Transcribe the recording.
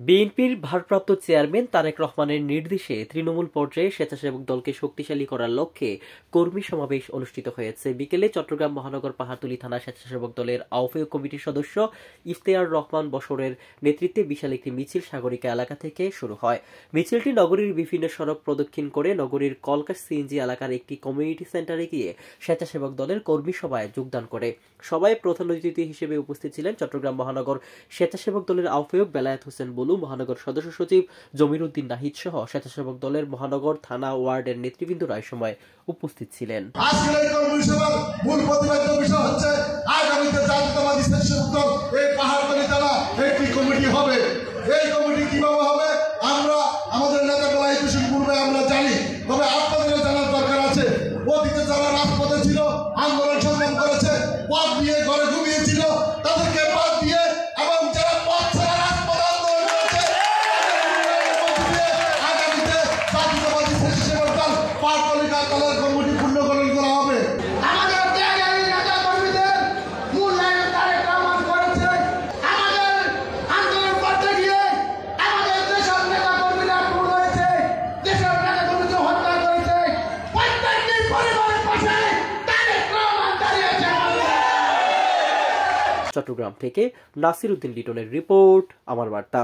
বিএনপির ভারপ্রাপ্ত চেয়ারম্যান তারেক রহমানের নির্দেশে তৃণমূল পর্যায়ে স্বেচ্ছাসেবক দলকে শক্তিশালী করার লক্ষ্যে কর্মী সমাবেশ অনুষ্ঠিত হয়েছে। বিকেলে চট্টগ্রাম মহানগর পাহাড়তলী থানা স্বেচ্ছাসেবক দলের আহ্বায়ক কমিটির সদস্য ইফতেয়ার রহমান বশরের নেতৃত্বে বিশাল একটি মিছিল সাগরিকা এলাকা থেকে শুরু হয়। মিছিলটি নগরীর বিভিন্ন সড়ক প্রদক্ষিণ করে নগরীর কলকাতা সিএনজি এলাকার একটি কমিউনিটি সেন্টারে গিয়ে স্বেচ্ছাসেবক দলের কর্মী সভায় যোগদান করে। সভায় প্রধান অতিথি হিসেবে উপস্থিত ছিলেন চট্টগ্রাম মহানগর স্বেচ্ছাসেবক দলের আহ্বায়ক বেলায়েত হোসেন বলু, মহানগর সদস্য সচিব জমির উদ্দিন নাহিদ সহ স্বেচ্ছাসেবক দলের মহানগর থানা ওয়ার্ডের নেতৃবৃন্দরা এই সময় উপস্থিত ছিলেন। আজকের এই কর্মী সভার মূল প্রতিপাদ্য বিষয় হচ্ছে আগামীতে জাতীয়তাবাদী স্বেচ্ছাসেবক দল এই পাহাড়তলী থানা একটি কমিটি হবে। এই কমিটি কিভাবে হবে আমরা আমাদের নেতা বেলায়েত হোসেন পূর্বে আমরা জানি, তবে আপনাদের জানার দরকার আছে। অতীতে যারা রাজপথে ছিল, আন্দোলন সংগ্রাম করেছে, পথ নিয়ে ঘরে ঘুমিয়েছিল, তাদেরকে বাদ দিয়ে এবং যারা পথ ছাড়া রাজপথে আন্দোলন করেছে আগামীতে জাতীয়তাবাদী স্বেচ্ছাসেবক দল পাহাড়তলী দলের কমিটি পূর্ণকরণ করা হবে। আমাদের ত্যাগী নেতা কর্মীদের মূল্যায়ন তারেক রহমান করেছে। আমাদের আন্দোলন করতে গিয়ে আমাদের দেশের নেতা কর্মীরা খুন হয়েছে, দেশের নেতা কর্মীকে হত্যা করেছে। প্রত্যেকটি পরিবারের পাশে তারেক রহমান দাঁড়িয়েছে। চট্টগ্রাম থেকে নাসির উদ্দিন লিটনের রিপোর্ট, আমার বার্তা।